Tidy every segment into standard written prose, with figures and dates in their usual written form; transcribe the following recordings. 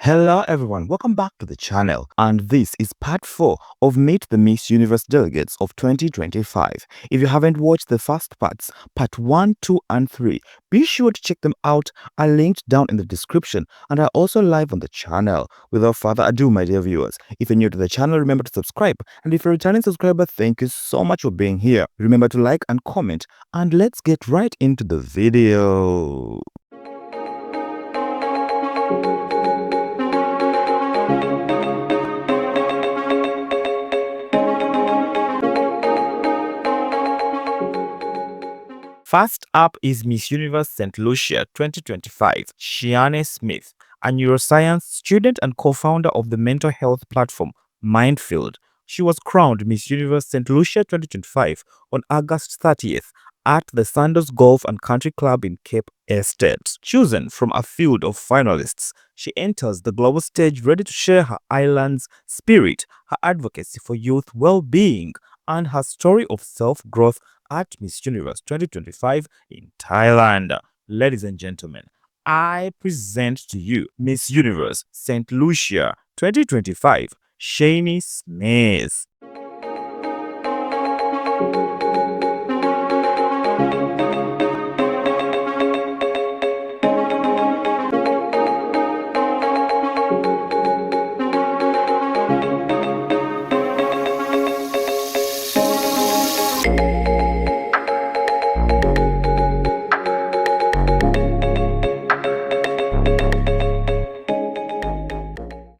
Hello everyone, welcome back to the channel, and this is part 4 of Meet the Miss Universe Delegates of 2025. If you haven't watched the first parts, part 1, 2 and 3, be sure to check them out. I linked down in the description and are also live on the channel. Without further ado, my dear viewers, if you're new to the channel, remember to subscribe, and if you're a returning subscriber, thank you so much for being here. Remember to like and comment, and let's get right into the video. First up is Miss Universe Saint Lucia 2025, Shiane Smith, a neuroscience student and co-founder of the mental health platform Mindfield. She was crowned Miss Universe Saint Lucia 2025 on August 30th at the Sandos Golf and Country Club in Cape Estate. Chosen from a field of finalists, she enters the global stage ready to share her island's spirit, her advocacy for youth well-being, and her story of self-growth at Miss Universe 2025 in Thailand. Ladies and gentlemen, I present to you Miss Universe Saint Lucia 2025, Shiane Smith.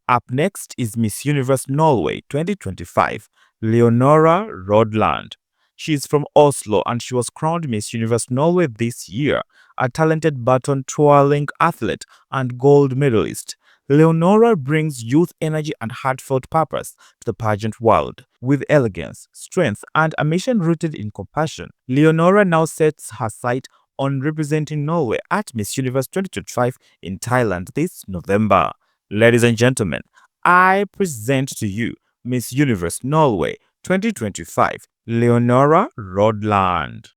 Up next is Miss Universe Norway 2025, Leonora Rodland. She is from Oslo and she was crowned Miss Universe Norway this year, a talented baton twirling athlete and gold medalist. Leonora brings youth energy and heartfelt purpose to the pageant world. With elegance, strength, and a mission rooted in compassion, Leonora now sets her sight on representing Norway at Miss Universe 2025 in Thailand this November. Ladies and gentlemen, I present to you Miss Universe Norway 2025, Leonora Rodland.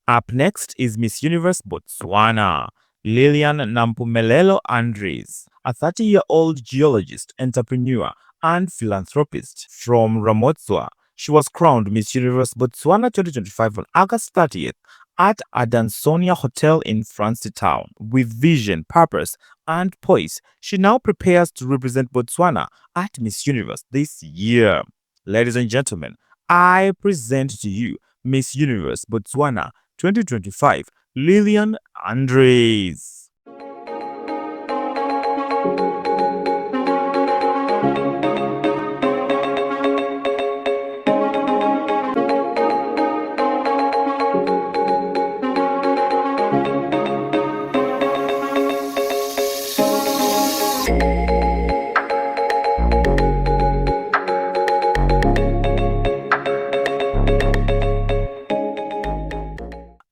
Up next is Miss Universe Botswana, Lilian Nampumelelo-Andries, a 30-year-old geologist, entrepreneur, and philanthropist from Ramotswa. She was crowned Miss Universe Botswana 2025 on August 30th at a Dansonia Hotel in Francistown. With vision, purpose, and poise, she now prepares to represent Botswana at Miss Universe this year. Ladies and gentlemen, I present to you Miss Universe Botswana 2025, Lilian Andries.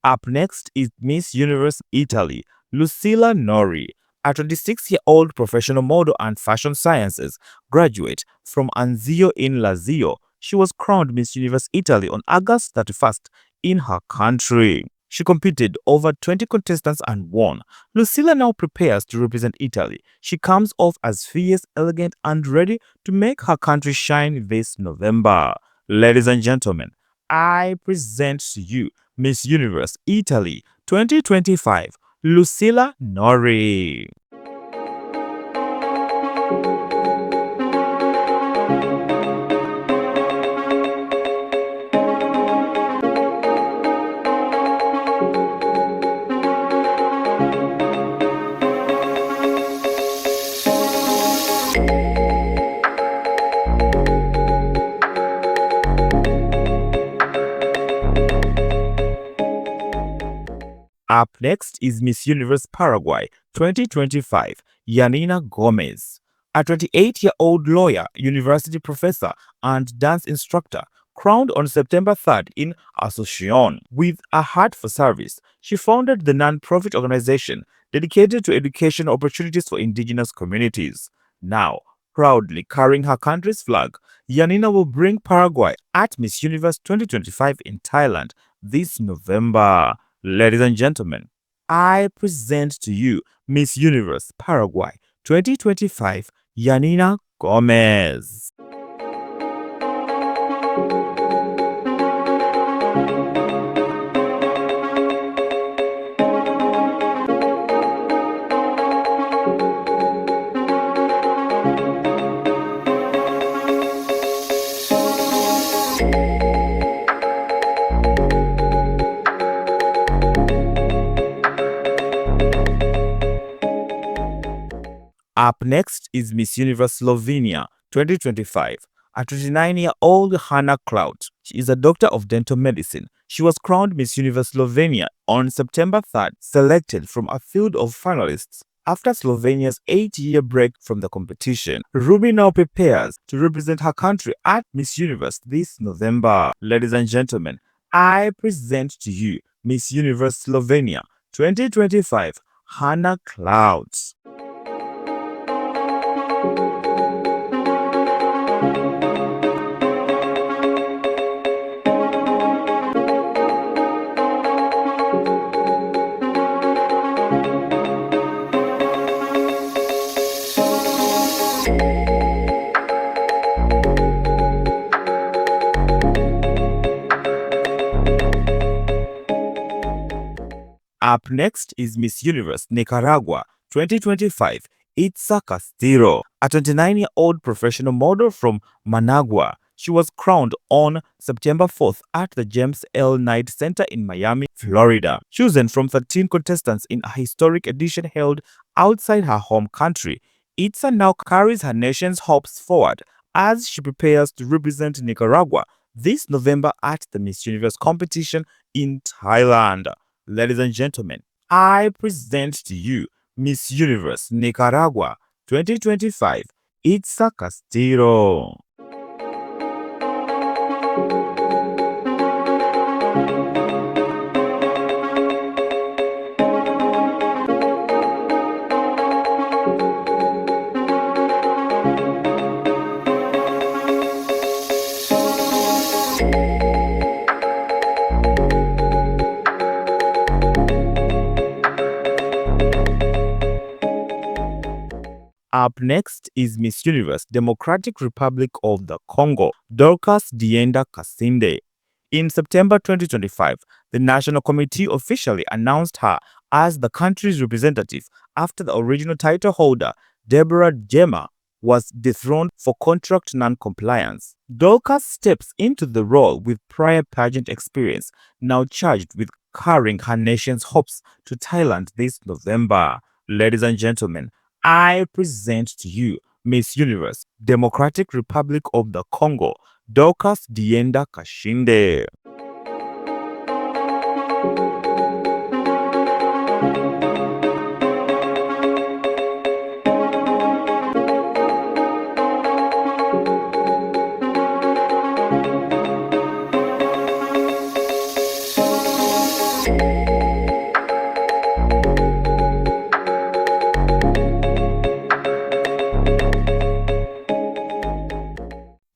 Up next is Miss Universe Italy, Lucilla Nori, a 26-year-old professional model and fashion sciences graduate from Anzio in Lazio. She was crowned Miss Universe Italy on August 31st in her country. She competed over 20 contestants and won. Lucilla now prepares to represent Italy. She comes off as fierce, elegant, and ready to make her country shine this November. Ladies and gentlemen, I present to you Miss Universe Italy 2025, Lucilla Nori. Up next is Miss Universe Paraguay 2025, Yanina Gomez. A 28-year-old lawyer, university professor, and dance instructor, crowned on September 3rd in Asunción. With a heart for service, she founded the non-profit organization dedicated to education opportunities for indigenous communities. Now, proudly carrying her country's flag, Yanina will bring Paraguay at Miss Universe 2025 in Thailand this November. Ladies and gentlemen, I present to you Miss Universe Paraguay 2025, Yanina Gomez. Up next is Miss Universe Slovenia 2025. A 29-year-old Hannah Clout. She is a doctor of dental medicine. She was crowned Miss Universe Slovenia on September 3rd, selected from a field of finalists. After Slovenia's 8-year break from the competition, Ruby now prepares to represent her country at Miss Universe this November. Ladies and gentlemen, I present to you Miss Universe Slovenia 2025, Hannah Clout. Up next is Miss Universe Nicaragua 2025, Itza Castillo, a 29-year-old professional model from Managua. She was crowned on September 4th at the James L. Knight Center in Miami, Florida. Chosen from 13 contestants in a historic edition held outside her home country, Itza now carries her nation's hopes forward as she prepares to represent Nicaragua this November at the Miss Universe competition in Thailand. Ladies and gentlemen, I present to you Miss Universe Nicaragua 2025, Itza Castillo. Up next is Miss Universe Democratic Republic of the Congo, Dorcas Dienda Kasinde. In September 2025, the National Committee officially announced her as the country's representative after the original title holder, Deborah Gemma, was dethroned for contract non-compliance. Dorcas steps into the role with prior pageant experience, now charged with carrying her nation's hopes to Thailand this November. Ladies and gentlemen, I present to you Miss Universe Democratic Republic of the Congo, Dorcas Dienda Kashinde.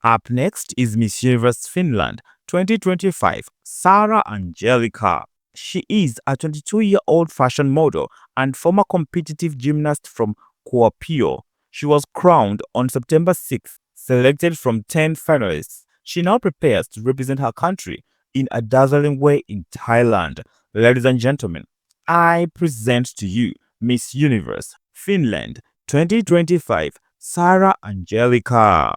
Up next is Miss Universe Finland 2025, Sara Angelica. She is a 22-year-old fashion model and former competitive gymnast from Kuopio. She was crowned on September 6th, selected from 10 finalists. She now prepares to represent her country in a dazzling way in Thailand. Ladies and gentlemen, I present to you Miss Universe Finland 2025, Sara Angelica.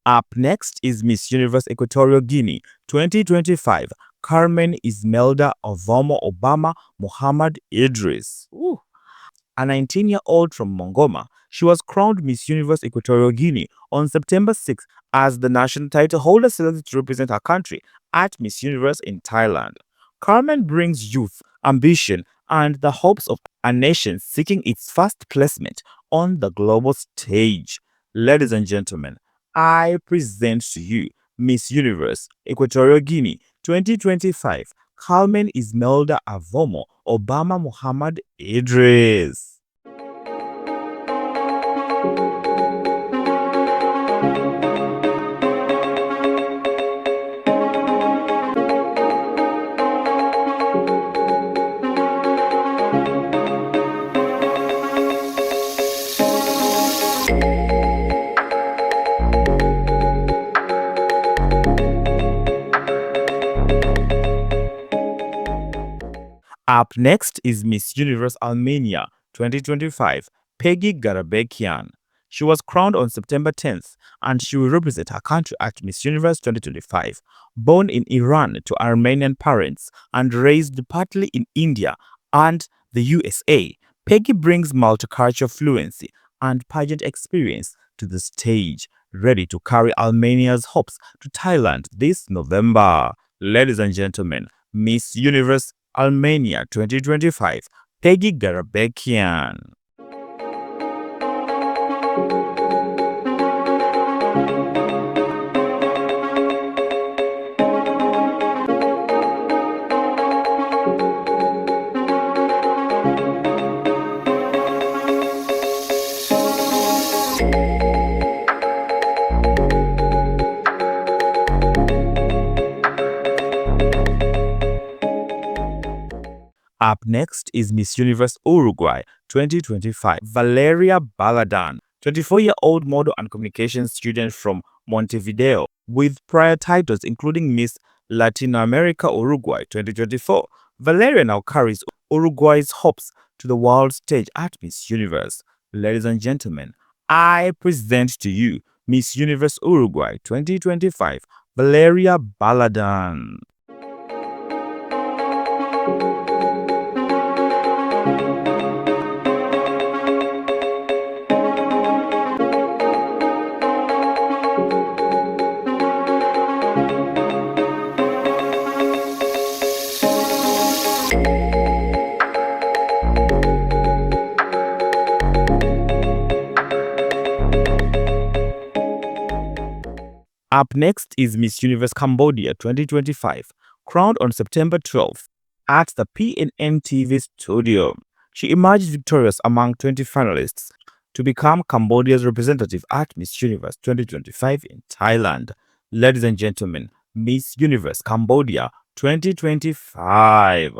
Up next is Miss Universe Equatorial Guinea 2025, Carmen Ismelda Ovomo Obama Muhammad Idris. Ooh. A 19-year-old from Mongoma, she was crowned Miss Universe Equatorial Guinea on September 6 as the national title holder selected to represent her country at Miss Universe in Thailand. Carmen brings youth, ambition, and the hopes of a nation seeking its first placement on the global stage. Ladies and gentlemen, I present to you Miss Universe Equatorial Guinea 2025, Carmen Ismelda Avomo Obama Muhammad Idris. Up next is Miss Universe Armenia 2025, Peggy Garabekian. She was crowned on September 10th and she will represent her country at Miss Universe 2025. Born in Iran to Armenian parents and raised partly in India and the USA, Peggy brings multicultural fluency and pageant experience to the stage, ready to carry Armenia's hopes to Thailand this November. Ladies and gentlemen, Miss Universe Armenia 2025, Peggy Garabekian. Up next is Miss Universe Uruguay 2025, Valeria Baladan, 24-year-old model and communications student from Montevideo, with prior titles including Miss Latin America Uruguay 2024. Valeria now carries Uruguay's hopes to the world stage at Miss Universe. Ladies and gentlemen, I present to you Miss Universe Uruguay 2025, Valeria Baladan. Up next is Miss Universe Cambodia 2025, crowned on September 12th at the PNN TV studio. She emerged victorious among 20 finalists to become Cambodia's representative at Miss Universe 2025 in Thailand. Ladies and gentlemen, Miss Universe Cambodia 2025.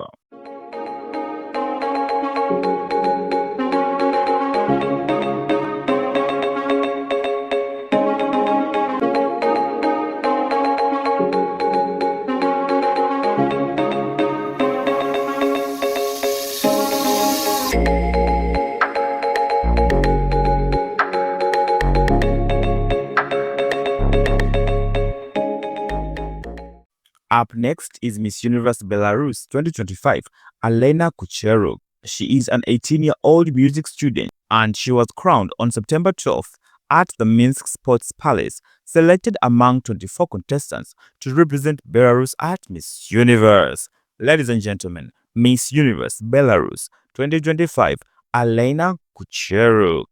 Up next is Miss Universe Belarus 2025, Alena Kucheruk. She is an 18-year-old music student and she was crowned on September 12th at the Minsk Sports Palace, selected among 24 contestants to represent Belarus at Miss Universe. Ladies and gentlemen, Miss Universe Belarus 2025, Alena Kucheruk.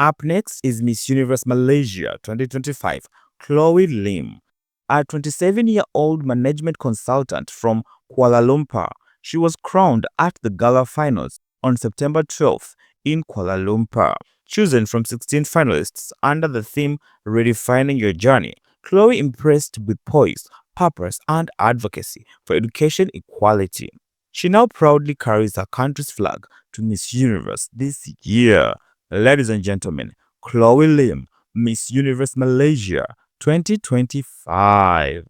Up next is Miss Universe Malaysia 2025, Chloe Lim. A 27-year-old management consultant from Kuala Lumpur, she was crowned at the gala finals on September 12th in Kuala Lumpur. Chosen from 16 finalists under the theme Redefining Your Journey, Chloe impressed with poise, purpose, and advocacy for education equality. She now proudly carries her country's flag to Miss Universe this year. Ladies and gentlemen, Chloe Lim, Miss Universe Malaysia 2025.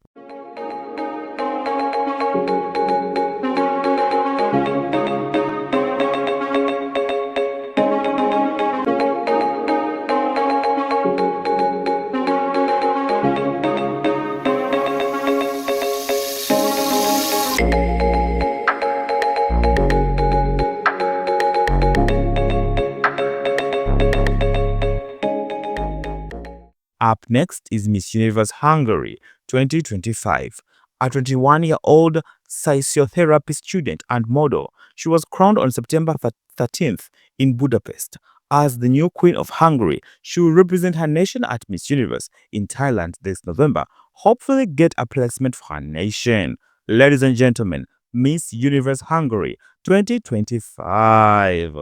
Up next is Miss Universe Hungary 2025. A 21-year-old physiotherapy student and model, she was crowned on September 13th in Budapest. As the new Queen of Hungary, she will represent her nation at Miss Universe in Thailand this November, hopefully get a placement for her nation. Ladies and gentlemen, Miss Universe Hungary 2025.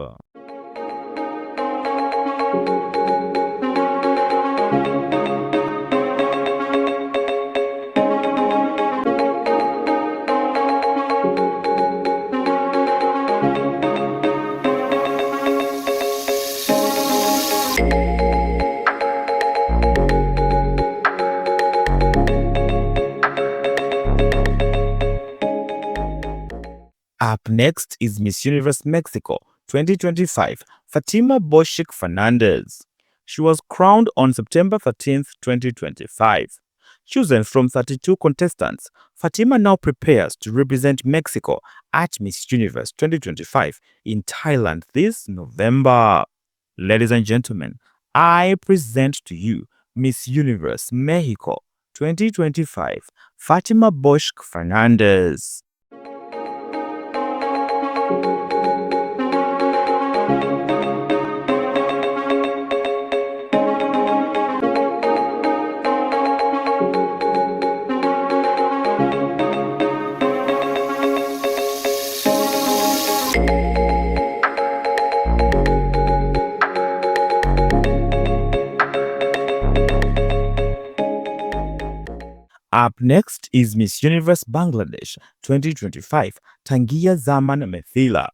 Up next is Miss Universe Mexico 2025, Fatima Boshik Fernandez. She was crowned on September 13th, 2025. Chosen from 32 contestants, Fatima now prepares to represent Mexico at Miss Universe 2025 in Thailand this November. Ladies and gentlemen, I present to you Miss Universe Mexico 2025, Fatima Boshik Fernandez. Up next is Miss Universe Bangladesh 2025, Tangia Zaman Methila,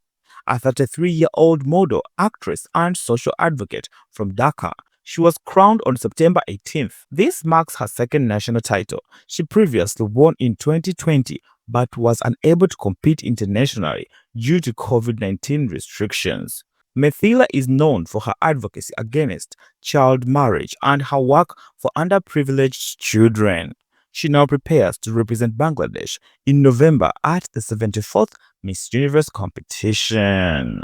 a 33-year-old model, actress, and social advocate from Dhaka. She was crowned on September 18th. This marks her second national title. She previously won in 2020 but was unable to compete internationally due to COVID-19 restrictions. Methila is known for her advocacy against child marriage and her work for underprivileged children. She now prepares to represent Bangladesh in November at the 74th Miss Universe competition.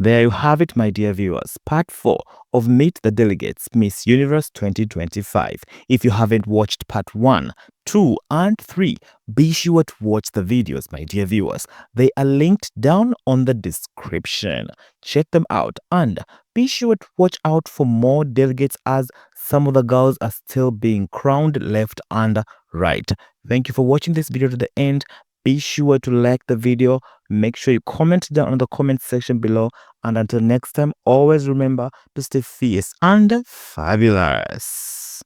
There you have it, my dear viewers, part 4 of Meet the Delegates Miss Universe 2025. If you haven't watched part 1, 2, and 3, be sure to watch the videos, my dear viewers. They are linked down on the description. Check them out and be sure to watch out for more delegates as some of the girls are still being crowned left and right. Thank you for watching this video to the end. Be sure to like the video, make sure you comment down in the comment section below, and until next time, always remember to stay fierce and fabulous.